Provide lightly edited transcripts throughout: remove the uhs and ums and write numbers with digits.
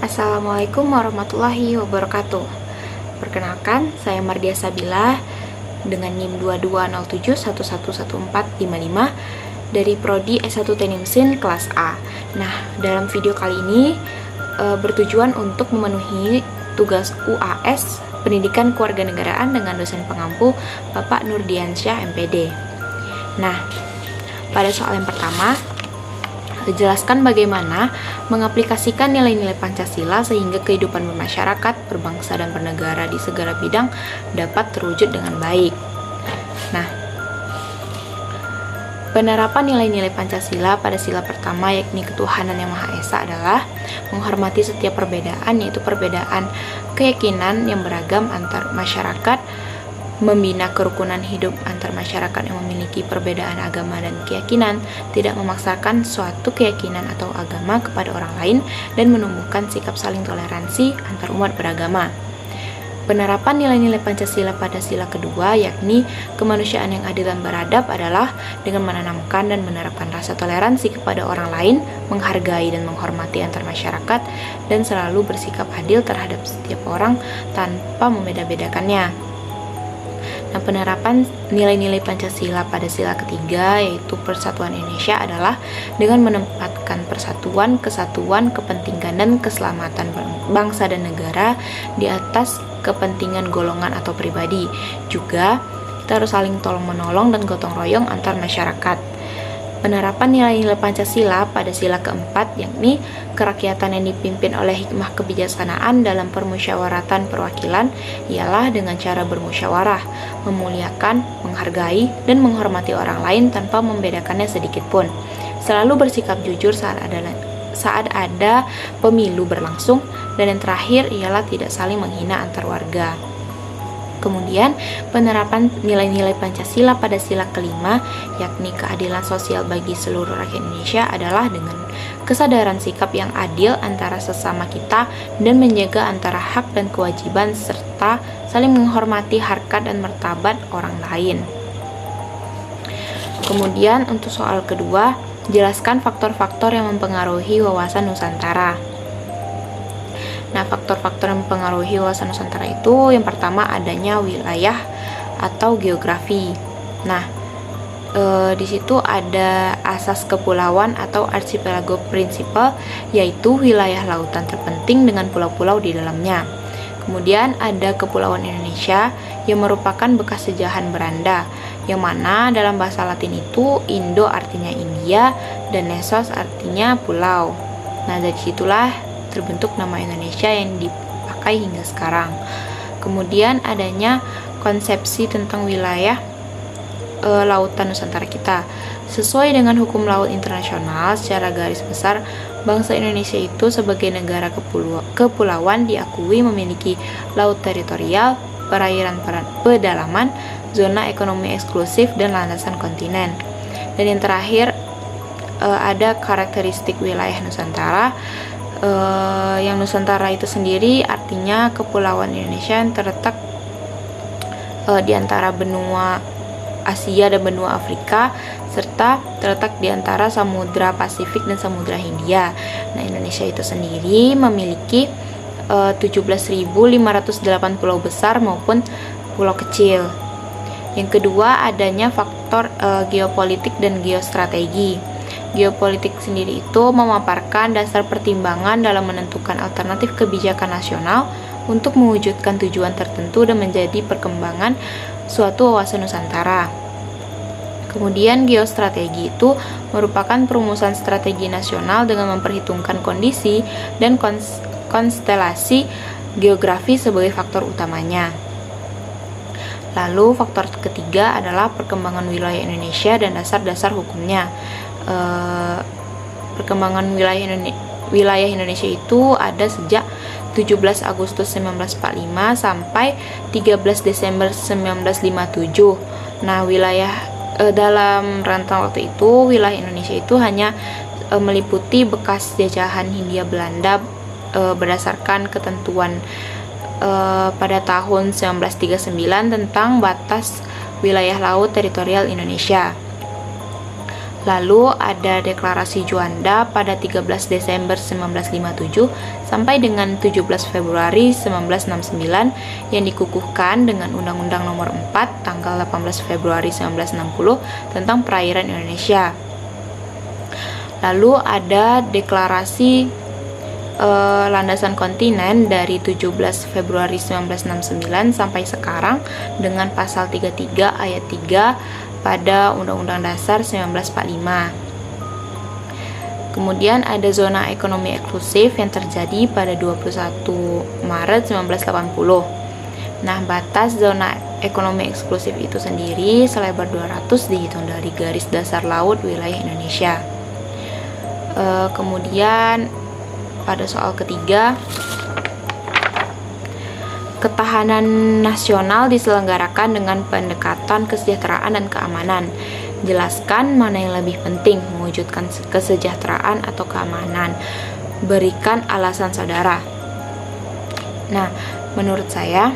Assalamualaikum warahmatullahi wabarakatuh. Perkenalkan, saya Mardia Sabila dengan NIM 2207111455 dari Prodi S1 Teknik Mesin kelas A. Nah, dalam video kali ini bertujuan untuk memenuhi tugas UAS Pendidikan Kewarganegaraan dengan dosen pengampu Bapak Nurdiansyah MPD. Nah, pada soal yang pertama, jelaskan bagaimana mengaplikasikan nilai-nilai Pancasila sehingga kehidupan bermasyarakat, berbangsa, dan bernegara di segala bidang dapat terwujud dengan baik. Nah, penerapan nilai-nilai Pancasila pada sila pertama, yakni ketuhanan yang Maha Esa, adalah menghormati setiap perbedaan, yaitu perbedaan keyakinan yang beragam antar masyarakat, membina kerukunan hidup antar masyarakat yang memiliki perbedaan agama dan keyakinan, tidak memaksakan suatu keyakinan atau agama kepada orang lain, dan menumbuhkan sikap saling toleransi antar umat beragama. Penerapan nilai-nilai Pancasila pada sila kedua, yakni kemanusiaan yang adil dan beradab, adalah dengan menanamkan dan menerapkan rasa toleransi kepada orang lain, menghargai dan menghormati antar masyarakat, dan selalu bersikap adil terhadap setiap orang tanpa membeda-bedakannya. Nah, penerapan nilai-nilai Pancasila pada sila ketiga, yaitu persatuan Indonesia, adalah dengan menempatkan persatuan, kesatuan, kepentingan, dan keselamatan bangsa dan negara di atas kepentingan golongan atau pribadi. Juga, kita harus saling tolong-menolong dan gotong royong antar masyarakat. Penerapan nilai-nilai Pancasila pada sila keempat, yakni kerakyatan yang dipimpin oleh hikmah kebijaksanaan dalam permusyawaratan perwakilan, ialah dengan cara bermusyawarah, memuliakan, menghargai, dan menghormati orang lain tanpa membedakannya sedikit pun. Selalu bersikap jujur saat ada pemilu berlangsung, dan yang terakhir ialah tidak saling menghina antar warga. Kemudian, penerapan nilai-nilai Pancasila pada sila kelima, yakni keadilan sosial bagi seluruh rakyat Indonesia, adalah dengan kesadaran sikap yang adil antara sesama kita dan menjaga antara hak dan kewajiban serta saling menghormati harkat dan martabat orang lain. Kemudian, untuk soal kedua, jelaskan faktor-faktor yang mempengaruhi wawasan Nusantara. Nah, faktor-faktor yang mempengaruhi wawasan Nusantara itu, yang pertama adanya wilayah atau geografi. Nah, di situ ada asas kepulauan atau archipelago principle, yaitu wilayah lautan terpenting dengan pulau-pulau di dalamnya. Kemudian ada Kepulauan Indonesia yang merupakan bekas jajahan Belanda, yang mana dalam bahasa Latin itu Indo artinya India dan Nesos artinya pulau. Nah, dari situlah terbentuk nama Indonesia yang dipakai hingga sekarang. Kemudian adanya konsepsi tentang wilayah lautan Nusantara kita. Sesuai dengan hukum laut internasional, secara garis besar, bangsa Indonesia itu sebagai negara kepulauan diakui memiliki laut teritorial, perairan pedalaman, zona ekonomi eksklusif, dan landasan kontinen. Dan yang terakhir, ada karakteristik wilayah Nusantara. Yang Nusantara itu sendiri artinya kepulauan Indonesia yang terletak di antara benua Asia dan benua Afrika, serta terletak di antara Samudra Pasifik dan Samudra Hindia. Nah, Indonesia itu sendiri memiliki 17.508 pulau besar maupun pulau kecil. Yang kedua, adanya faktor geopolitik dan geostrategi. Geopolitik sendiri itu memaparkan dasar pertimbangan dalam menentukan alternatif kebijakan nasional untuk mewujudkan tujuan tertentu dan menjadi perkembangan suatu wawasan Nusantara. Kemudian geostrategi itu merupakan perumusan strategi nasional dengan memperhitungkan kondisi dan konstelasi geografi sebagai faktor utamanya. Lalu faktor ketiga adalah perkembangan wilayah Indonesia dan dasar-dasar hukumnya. Perkembangan wilayah Indonesia itu ada sejak 17 Agustus 1945 sampai 13 Desember 1957. Nah, dalam rentang waktu itu, wilayah Indonesia itu hanya meliputi bekas jajahan Hindia Belanda berdasarkan ketentuan pada tahun 1939 tentang batas wilayah laut teritorial Indonesia. Lalu ada Deklarasi Juanda pada 13 Desember 1957 sampai dengan 17 Februari 1969 yang dikukuhkan dengan Undang-Undang Nomor 4 tanggal 18 Februari 1960 tentang perairan Indonesia. Lalu ada Deklarasi Landasan Kontinen dari 17 Februari 1969 sampai sekarang dengan pasal 33 ayat 3 pada Undang-Undang Dasar 1945. Kemudian ada zona ekonomi eksklusif yang terjadi pada 21 Maret 1980. Nah, batas zona ekonomi eksklusif itu sendiri selebar 200 dihitung dari garis dasar laut wilayah Indonesia. Kemudian pada soal ketiga, ketahanan nasional diselenggarakan dengan pendekatan kesejahteraan dan keamanan. Jelaskan mana yang lebih penting, mewujudkan kesejahteraan atau keamanan. Berikan alasan saudara. Nah, menurut saya,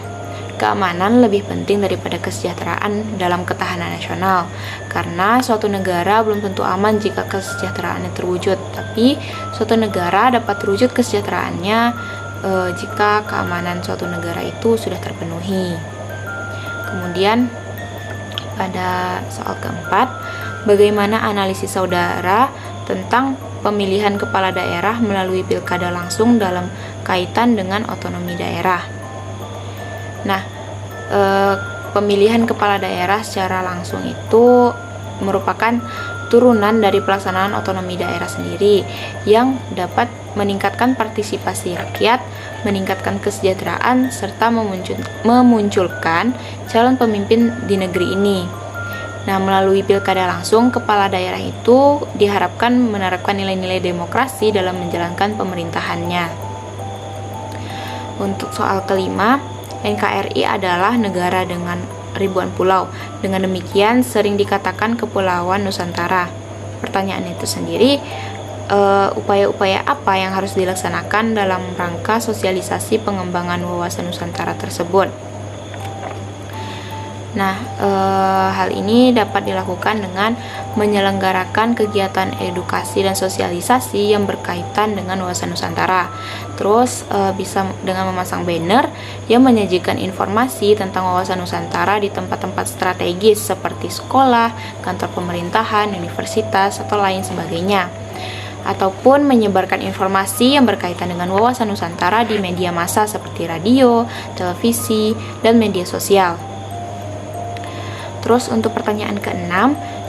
keamanan lebih penting daripada kesejahteraan dalam ketahanan nasional. Karena suatu negara belum tentu aman jika kesejahteraannya terwujud, tapi suatu negara dapat terwujud kesejahteraannya jika keamanan suatu negara itu sudah terpenuhi. Kemudian pada soal keempat, bagaimana analisis saudara tentang pemilihan kepala daerah melalui pilkada langsung dalam kaitan dengan otonomi daerah. Nah, pemilihan kepala daerah secara langsung itu merupakan turunan dari pelaksanaan otonomi daerah sendiri yang dapat meningkatkan partisipasi rakyat, meningkatkan kesejahteraan, serta memunculkan calon pemimpin di negeri ini. Nah, melalui pilkada langsung, kepala daerah itu diharapkan menerapkan nilai-nilai demokrasi dalam menjalankan pemerintahannya. Untuk soal kelima, NKRI adalah negara dengan ribuan pulau. Dengan demikian sering dikatakan Kepulauan Nusantara. Pertanyaan itu sendiri, upaya-upaya apa yang harus dilaksanakan dalam rangka sosialisasi pengembangan wawasan Nusantara tersebut? Nah, hal ini dapat dilakukan dengan menyelenggarakan kegiatan edukasi dan sosialisasi yang berkaitan dengan wawasan Nusantara. Terus bisa dengan memasang banner yang menyajikan informasi tentang wawasan Nusantara di tempat-tempat strategis seperti sekolah, kantor pemerintahan, universitas, atau lain sebagainya. Ataupun menyebarkan informasi yang berkaitan dengan wawasan Nusantara di media massa seperti radio, televisi, dan media sosial. Terus untuk pertanyaan ke-6,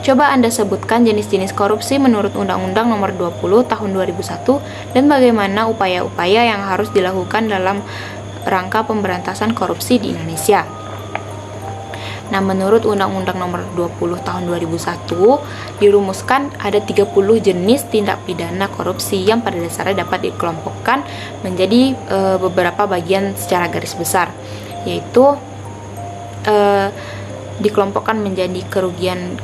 coba Anda sebutkan jenis-jenis korupsi menurut Undang-Undang Nomor 20 Tahun 2001 dan bagaimana upaya-upaya yang harus dilakukan dalam rangka pemberantasan korupsi di Indonesia. Nah, menurut Undang-Undang Nomor 20 Tahun 2001 dirumuskan ada 30 jenis tindak pidana korupsi yang pada dasarnya dapat dikelompokkan menjadi beberapa bagian secara garis besar, yaitu dikelompokkan menjadi kerugian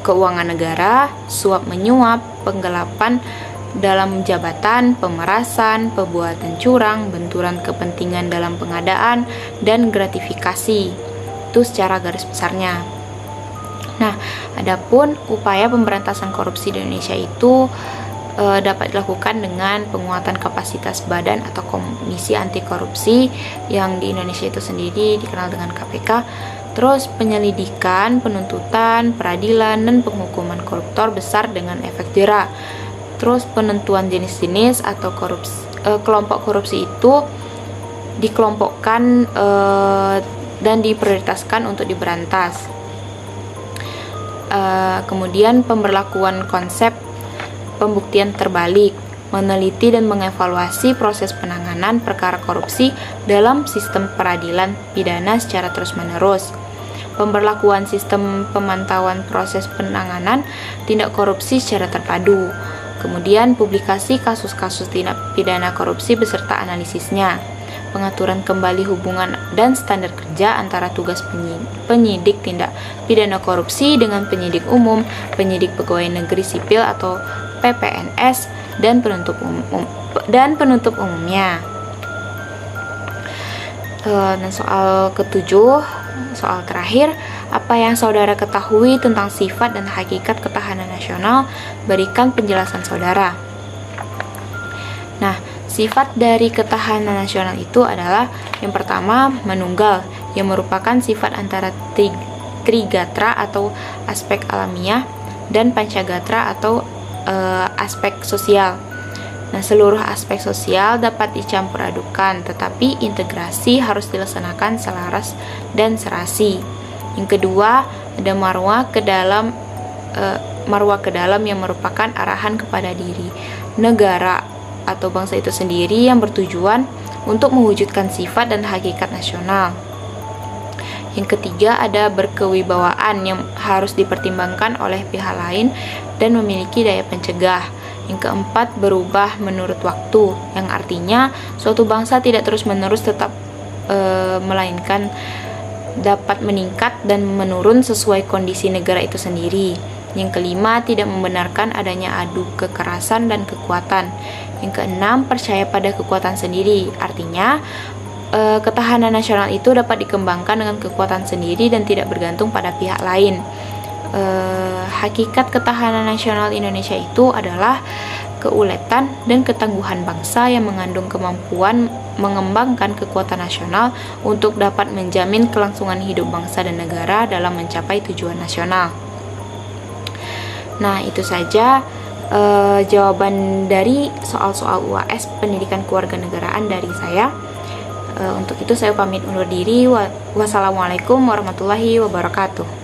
keuangan negara, suap menyuap, penggelapan dalam jabatan, pemerasan, perbuatan curang, benturan kepentingan dalam pengadaan, dan gratifikasi. Itu secara garis besarnya. Nah, adapun upaya pemberantasan korupsi di Indonesia itu dapat dilakukan dengan penguatan kapasitas badan atau komisi anti korupsi yang di Indonesia itu sendiri dikenal dengan KPK. Terus penyelidikan, penuntutan, peradilan, dan penghukuman koruptor besar dengan efek jera. Terus penentuan jenis-jenis atau kelompok korupsi itu dikelompokkan dan diprioritaskan untuk diberantas. Kemudian pemberlakuan konsep pembuktian terbalik, meneliti dan mengevaluasi proses penanganan perkara korupsi dalam sistem peradilan pidana secara terus-menerus. Pemberlakuan sistem pemantauan proses penanganan tindak korupsi secara terpadu. Kemudian publikasi kasus-kasus tindak pidana korupsi beserta analisisnya. Pengaturan kembali hubungan dan standar kerja antara tugas penyidik tindak pidana korupsi dengan penyidik umum, penyidik pegawai negeri sipil atau PPNS, dan penuntut umumnya. Dan soal ketujuh, Soal terakhir, apa yang saudara ketahui tentang sifat dan hakikat ketahanan nasional? Berikan penjelasan saudara. Nah, sifat dari ketahanan nasional itu adalah yang pertama menunggal, yang merupakan sifat antara trigatra atau aspek alamiah dan pancagatra atau aspek sosial. Nah, seluruh aspek sosial dapat dicampur adukan, tetapi integrasi harus dilaksanakan selaras dan serasi. Yang kedua, ada marwah ke dalam yang merupakan arahan kepada diri negara atau bangsa itu sendiri yang bertujuan untuk mewujudkan sifat dan hakikat nasional. Yang ketiga, ada berkewibawaan yang harus dipertimbangkan oleh pihak lain dan memiliki daya pencegah. Yang keempat, berubah menurut waktu, yang artinya suatu bangsa tidak terus-menerus tetap melainkan dapat meningkat dan menurun sesuai kondisi negara itu sendiri. Yang kelima, tidak membenarkan adanya adu kekerasan dan kekuatan. Yang keenam, percaya pada kekuatan sendiri, artinya ketahanan nasional itu dapat dikembangkan dengan kekuatan sendiri dan tidak bergantung pada pihak lain. Hakikat ketahanan nasional Indonesia itu adalah keuletan dan ketangguhan bangsa yang mengandung kemampuan mengembangkan kekuatan nasional untuk dapat menjamin kelangsungan hidup bangsa dan negara dalam mencapai tujuan nasional. Nah, itu saja jawaban dari soal-soal UAS pendidikan kewarganegaraan dari saya. Untuk itu saya pamit undur diri. Wassalamualaikum warahmatullahi wabarakatuh.